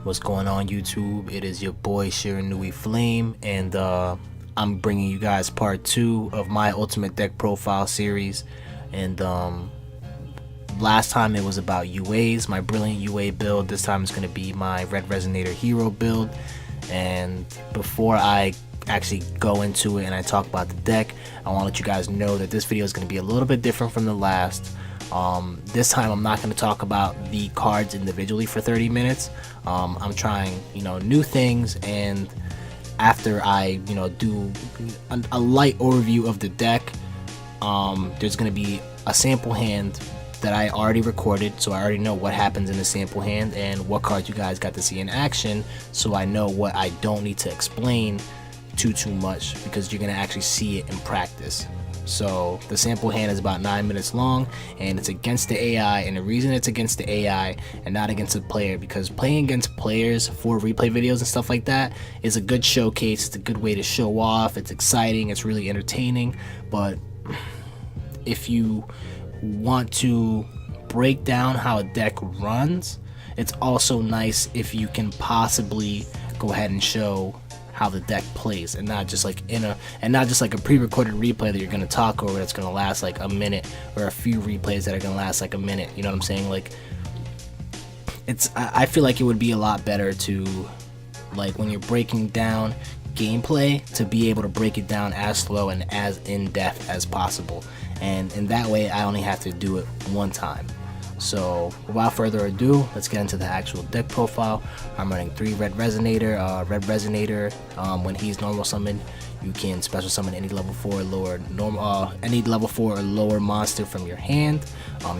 What's going on, YouTube? It is your boy Shiranui Flame, and I'm bringing you guys part 2 of my ultimate deck profile series. And last time it was about UAs, my brilliant UA build. This time it's going to be my Red Resonator hero build. And before I actually go into it and I talk about the deck, I want to let you guys know that this video is going to be a little bit different from the last. This time I'm not going to talk about the cards individually for 30 minutes. I'm trying, new things, and after I, do a light overview of the deck, there's going to be a sample hand that I already recorded, so I already know what happens in the sample hand and what cards you guys got to see in action, so I know what I don't need to explain too much, because you're going to actually see it in practice. So the sample hand is about 9 minutes long, and it's against the AI. And the reason it's against the AI and not against the player, because playing against players for replay videos and stuff like that is a good showcase. It's a good way to show off. It's exciting, it's really entertaining. But if you want to break down how a deck runs, it's also nice if you can possibly go ahead and show how the deck plays, and not just like a pre-recorded replay that you're going to talk over that's going to last like a minute, or a few replays that are going to last like a minute. You know what I'm saying? Like, I feel like it would be a lot better to, like, when you're breaking down gameplay, to be able to break it down as slow and as in-depth as possible, and in that way I only have to do it one time. So without further ado, let's get into the actual deck profile. I'm running 3 Red Resonator. Red Resonator, when he's normal summoned, you can special summon any level 4 or lower any level 4 or lower monster from your hand.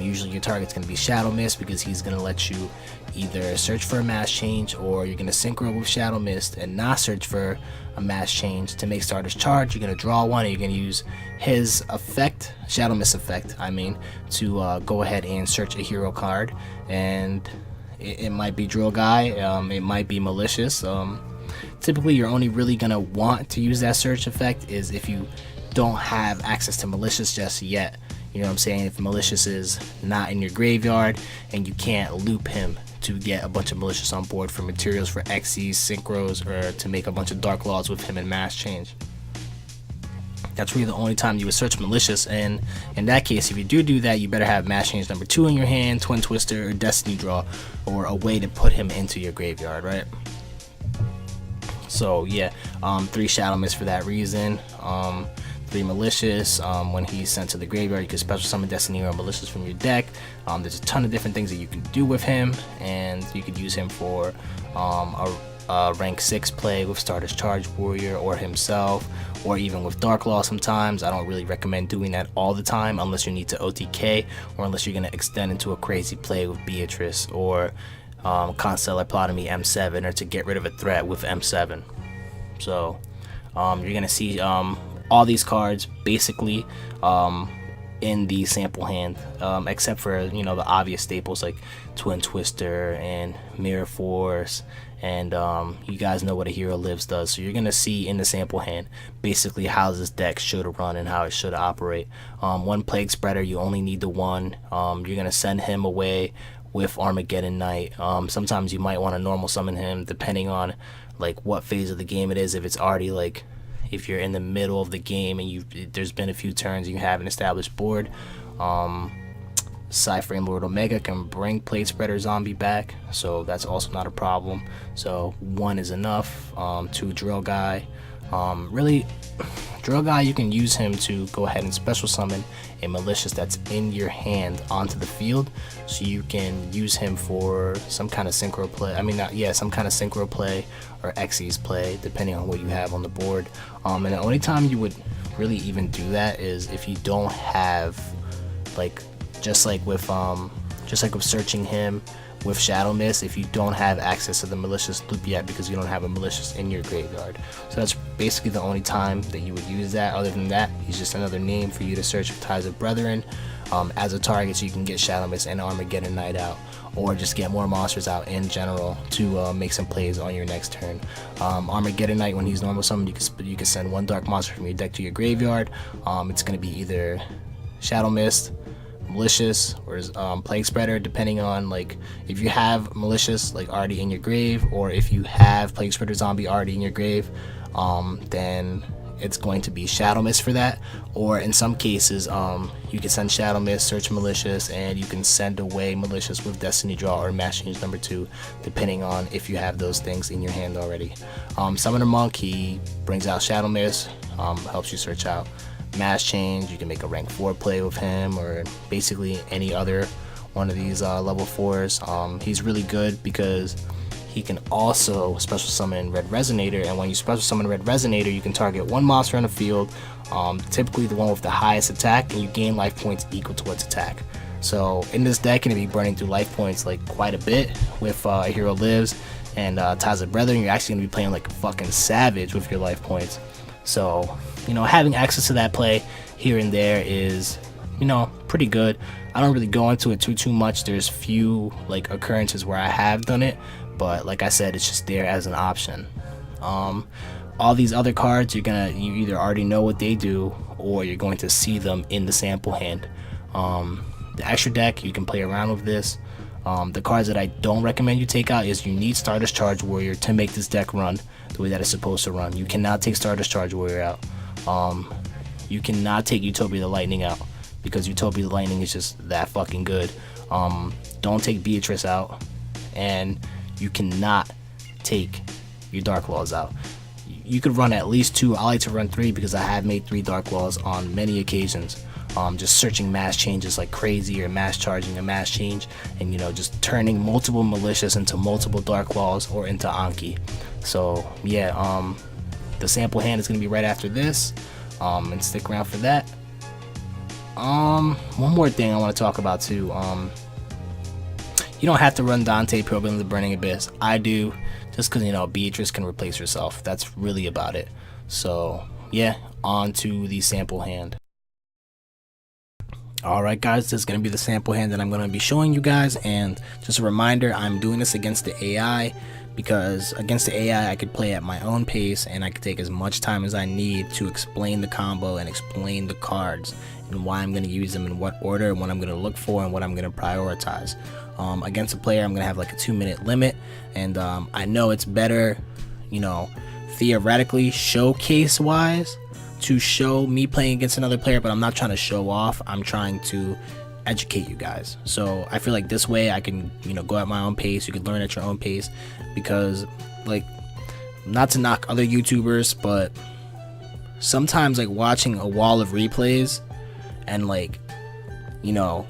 Usually your target's going to be Shadow Mist, because he's going to let you either search for a mass change, or you're going to synchro with Shadow Mist and not search for a mass change to make starters charge. You're going to draw one, and you're going to use his effect, Shadow Mist effect, to go ahead and search a hero card. And it might be Drill Guy, it might be Malicious. Typically you're only really going to want to use that search effect is if you don't have access to Malicious just yet. You know what I'm saying? If Malicious is not in your graveyard and you can't loop him to get a bunch of Malicious on board for materials for Xyz, synchros, or to make a bunch of Dark Laws with him in mass change. That's really the only time you would search Malicious, and in that case, if you do that, you better have mass change number 2 in your hand, Twin Twister, or Destiny Draw, or a way to put him into your graveyard, right? So yeah, 3 Shadow Mist for that reason. 3 Malicious. When he's sent to the graveyard, you can special summon Destiny or Malicious from your deck. There's a ton of different things that you can do with him, and you could use him for a rank 6 play with Stardust Charge Warrior, or himself, or even with Dark Law sometimes. I don't really recommend doing that all the time unless you need to OTK, or unless you're going to extend into a crazy play with Beatrice, or Constellar Plotomy M7, or to get rid of a threat with M7. So you're going to see all these cards basically in the sample hand, except for the obvious staples like Twin Twister and Mirror Force, and you guys know what a Hero Lives does. So you're gonna see in the sample hand basically how this deck should run and how it should operate. 1 Plague Spreader, you only need the 1. You're gonna send him away with Armageddon Knight. Sometimes you might want to normal summon him depending on like what phase of the game it is. If it's already like, if you're in the middle of the game and there's been a few turns and you have an established board, Cyframe Lord Omega can bring Plate Spreader Zombie back, so that's also not a problem. So 1 is enough. 2 Drill Guy. Really, Drill Guy, you can use him to go ahead and special summon a Malicious that's in your hand onto the field, so you can use him for some kind of synchro play. Some kind of synchro play or Xyz play, depending on what you have on the board. And the only time you would really even do that is if you don't have, like, just like with searching him with Shadow Mist, if you don't have access to the Malicious loop yet, because you don't have a Malicious in your graveyard. So that's basically the only time that you would use that. Other than that, he's just another name for you to search for Ties of Brethren as a target, so you can get Shadow Mist and Armageddon Knight out, or just get more monsters out in general to make some plays on your next turn. Armageddon Knight, when he's normal summoned, you can send 1 dark monster from your deck to your graveyard. It's going to be either Shadow Mist, malicious or plague spreader, depending on like if you have malicious like already in your grave, or if you have plague spreader zombie already in your grave, then it's going to be shadow mist for that. Or in some cases, you can send shadow mist, search malicious, and you can send away malicious with destiny draw or mass change number 2, depending on if you have those things in your hand already. Summoner monk, he brings out shadow mist, helps you search out mass change. You can make a rank 4 play with him, or basically any other one of these level 4s. He's really good because he can also special summon Red Resonator, and when you special summon Red Resonator, you can target one monster on the field, typically the one with the highest attack, and you gain life points equal to its attack. So in this deck, you're going to be burning through life points like quite a bit with Hero Lives and Ties of Brethren. You're actually going to be playing like a fucking savage with your life points. So, you know, having access to that play here and there is, you know, pretty good. I don't really go into it too much. There's few like occurrences where I have done it, but like I said, it's just there as an option. All these other cards, you either already know what they do, or you're going to see them in the sample hand. The extra deck, you can play around with this. The cards that I don't recommend you take out is you need Stardust Charge Warrior to make this deck run the way that it's supposed to run. You cannot take Stardust Charge Warrior out. You cannot take Utopia the Lightning out, because Utopia the Lightning is just that fucking good. Don't take Beatrice out, and you cannot take your Dark Claws out. You could run at least 2. I like to run 3 because I have made 3 Dark Claws on many occasions. Just searching mass changes like crazy, or mass charging a mass change, and you know, just turning multiple malicious into multiple Dark Claws or into Anki. So yeah, the sample hand is going to be right after this, and stick around for that. One more thing I want to talk about too. You don't have to run Dante Probing the Burning Abyss. I do, just because, you know, Beatrice can replace herself. That's really about it. So yeah, on to the sample hand. Alright guys, this is going to be the sample hand that I'm going to be showing you guys, and just a reminder, I'm doing this against the AI, because against the AI I could play at my own pace, and I could take as much time as I need to explain the combo and explain the cards, and why I'm going to use them in what order, and what I'm going to look for, and what I'm going to prioritize. Against a player, I'm going to have like a 2-minute limit, and I know it's better, you know, theoretically, showcase wise, to show me playing against another player, but I'm not trying to show off. I'm trying to educate you guys. So I feel like this way I can, you know, go at my own pace. You can learn at your own pace, because like, not to knock other YouTubers, but sometimes like watching a wall of replays and like, you know,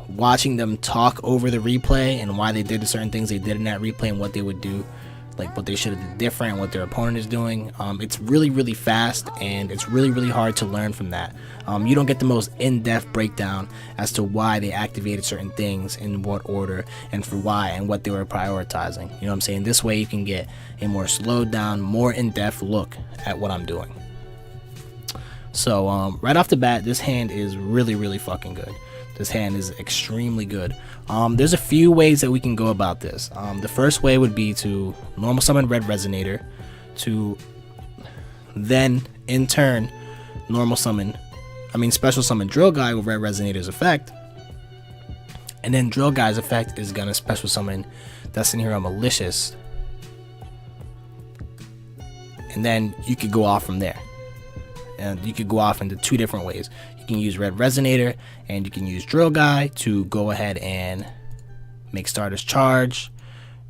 watching them talk over the replay and why they did the certain things they did in that replay and what they would do, like what they should have done different, what their opponent is doing. It's really fast, and it's really hard to learn from that. You don't get the most in-depth breakdown as to why they activated certain things, in what order, and for why, and what they were prioritizing. You know what I'm saying? This way you can get a more slowed down, more in-depth look at what I'm doing. So right off the bat, this hand is really fucking good. This hand is extremely good. There's a few ways that we can go about this. The first way would be to normal summon Red Resonator, to then in turn special summon Drill Guy with Red Resonator's effect, and then Drill Guy's effect is gonna special summon Destiny Hero Malicious, and then you could go off from there. And you could go off into 2 different ways. You can use Red Resonator, and you can use Drill Guy to go ahead and make Stardust Charge,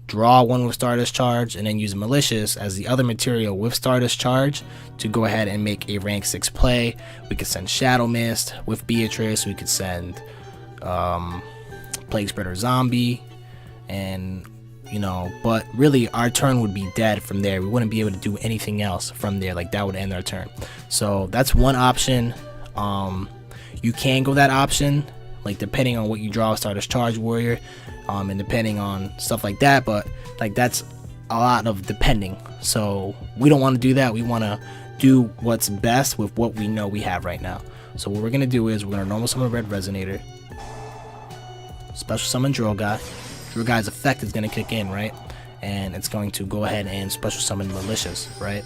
draw one with Stardust Charge, and then use Malicious as the other material with Stardust Charge to go ahead and make a rank 6 play. We could send Shadow Mist with Beatrice. We could send Plague Spreader Zombie, and you know, but really our turn would be dead from there. We wouldn't be able to do anything else from there. Like, that would end our turn. So that's one option. You can go that option, like depending on what you draw, Stardust Charge Warrior, and depending on stuff like that, but like that's a lot of depending. So we don't want to do that. We want to do what's best with what we know we have right now. So what we're gonna do is we're gonna normal summon Red Resonator, special summon Drill Guy. Drill Guy's effect is gonna kick in, right? And it's going to go ahead and special summon Malicious, right?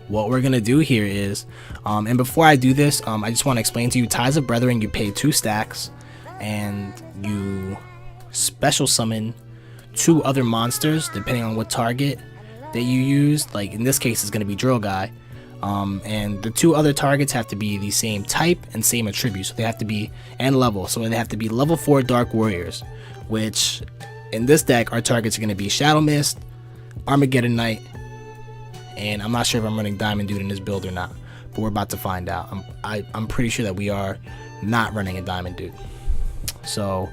what we're gonna do here is, and before I do this, I just want to explain to you, Ties of Brethren, you pay 2 stacks and you special summon 2 other monsters depending on what target that you use. Like in this case it's going to be Drill Guy, and the 2 other targets have to be the same type and same attribute, so they have to be, and level, so they have to be level 4 Dark Warriors, which in this deck our targets are going to be Shadow Mist, Armageddon Knight, and I'm not sure if I'm running Diamond Dude in this build or not, but we're about to find out. I'm pretty sure that we are not running a Diamond Dude. So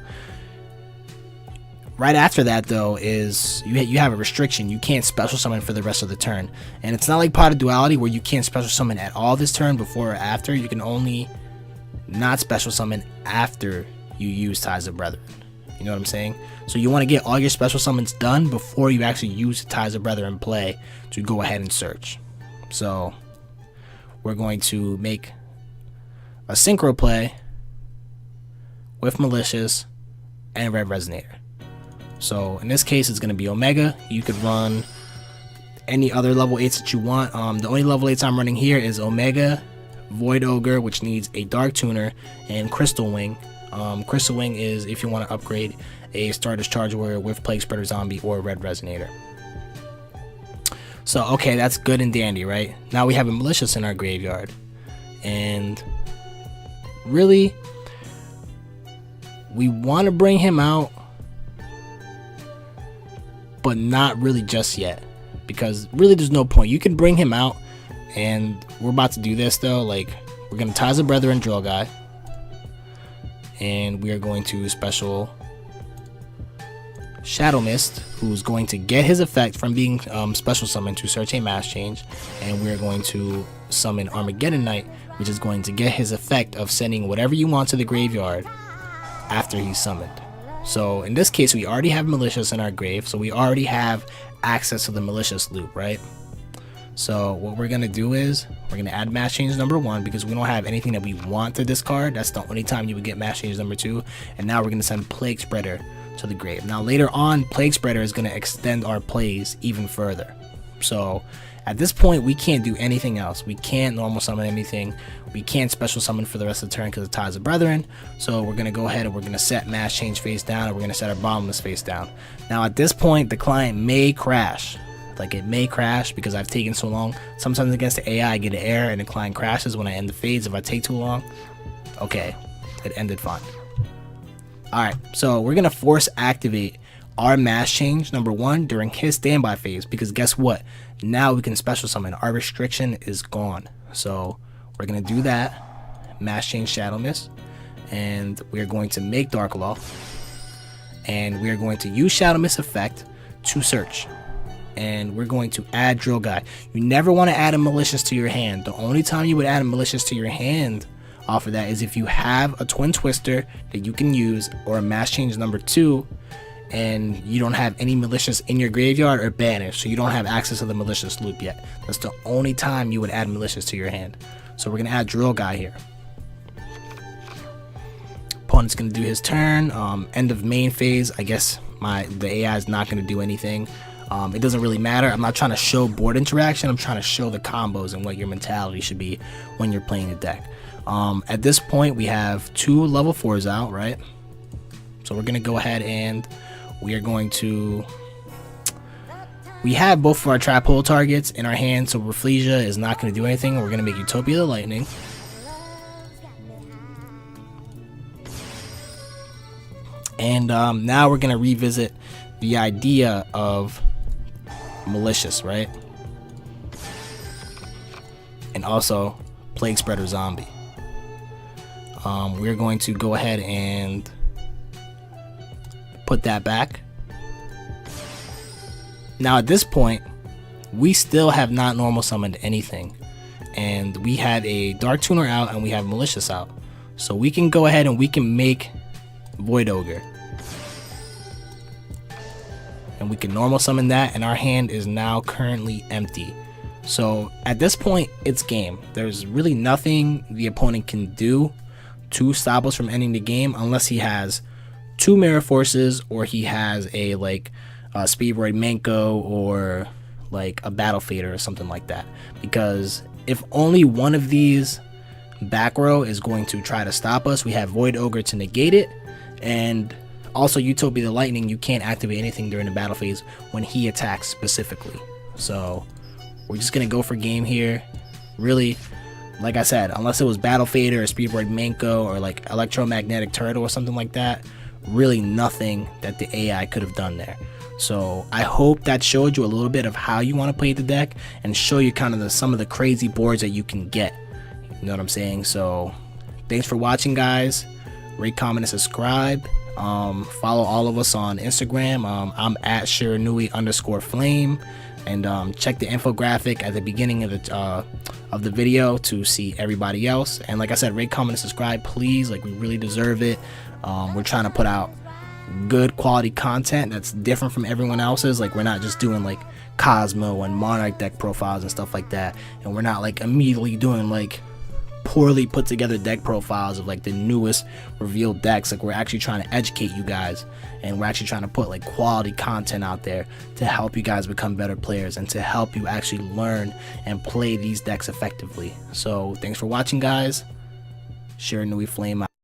right after that though is you have a restriction. You can't special summon for the rest of the turn, and it's not like Pot of Duality where you can't special summon at all this turn before or after. You can only not special summon after you use Ties of Brethren. You know what I'm saying? So you want to get all your special summons done before you actually use the Ties of Brethren play to go ahead and search. So we're going to make a synchro play with Malicious and Red Resonator. So in this case it's going to be Omega. You could run any other level 8s that you want. The only level 8s I'm running here is Omega, Void Ogre, which needs a Dark Tuner, and Crystal Wing. Crystal Wing is if you want to upgrade a Star Discharge Warrior with Plague Spreader Zombie or Red Resonator. So okay, that's good and dandy, right? Now we have a Malicious in our graveyard, and really we want to bring him out, but not really just yet, because really there's no point. You can bring him out, and we're about to do this though. Like, we're gonna Ties of Brethren Drill Guy, and we are going to special Shadow Mist, who's going to get his effect from being special summoned to search a mass change, and we're going to summon Armageddon Knight, which is going to get his effect of sending whatever you want to the graveyard after he's summoned. So in this case we already have Malicious in our grave, so we already have access to the Malicious loop, right? So what we're gonna do is we're gonna add mass change number 1 because we don't have anything that we want to discard. That's the only time you would get mass change number 2. And now we're gonna send Plague Spreader to the grave. Now later on, Plague Spreader is gonna extend our plays even further. So at this point we can't do anything else. We can't normal summon anything. We can't special summon for the rest of the turn because of Ties of Brethren. So we're gonna go ahead and we're gonna set mass change face down, and we're gonna set our bottomless face down. Now at this point the client may crash. Like, it may crash because I've taken so long. Sometimes against the AI I get an error and the client crashes when I end the phase if I take too long. Okay, it ended fine. Alright, so we're gonna force activate our mass change number 1 during his standby phase, because guess what? Now we can special summon. Our restriction is gone. So we're gonna do that. Mass change Shadow Mist, and we're going to make Dark Law, and we're going to use Shadow Mist effect to search, and we're going to add Drill Guy. You never want to add a Malicious to your hand. The only time you would add a Malicious to your hand off of that is if you have a Twin Twister that you can use, or a mass change number 2, and you don't have any Malicious in your graveyard or banished, so you don't have access to the Malicious loop yet. That's the only time you would add Malicious to your hand. So we're gonna add Drill Guy here. Opponent's gonna do his turn. End of main phase, I guess the AI is not gonna do anything. It doesn't really matter. I'm not trying to show board interaction. I'm trying to show the combos and what your mentality should be when you're playing the deck. At this point we have 2 level 4s out, right? So we're gonna go ahead and we are going to, we have both of our trap hole targets in our hand, so Rafflesia is not going to do anything. We're going to make Utopia the Lightning, and now we're going to revisit the idea of Malicious, right? And also Plague Spreader Zombie. We're going to go ahead and put that back. Now at this point we still have not normal summoned anything, and we have a Dark Tuner out and we have Malicious out, so we can go ahead and we can make Void Ogre, and we can normal summon that, and our hand is now currently empty. So at this point it's game. There's really nothing the opponent can do to stop us from ending the game unless he has 2 Mirror Forces, or he has a Speedroid Manko, or like a Battle Fader or something like that. Because if only one of these back row is going to try to stop us, we have Void Ogre to negate it, and also Utopia the Lightning, you can't activate anything during the battle phase when he attacks specifically. So we're just gonna go for game here. Really, like I said, unless it was Battle Fader or Speedboard Manko or like Electromagnetic Turtle or something like that, really nothing that the AI could have done there. So I hope that showed you a little bit of how you want to play the deck and show you kind of some of the crazy boards that you can get. You know what I'm saying? So thanks for watching, guys. Rate, comment, and subscribe. Follow all of us on Instagram. I'm at Shiranui_flame, and check the infographic at the beginning of the video to see everybody else. And like I said, rate, comment, and subscribe, please. Like, we really deserve it. We're trying to put out good quality content that's different from everyone else's. Like, we're not just doing like Cosmo and Monarch deck profiles and stuff like that, and we're not like immediately doing like poorly put together deck profiles of like the newest revealed decks. Like, we're actually trying to educate you guys, and we're actually trying to put like quality content out there to help you guys become better players and to help you actually learn and play these decks effectively. So thanks for watching, guys. Shiranui Flame out.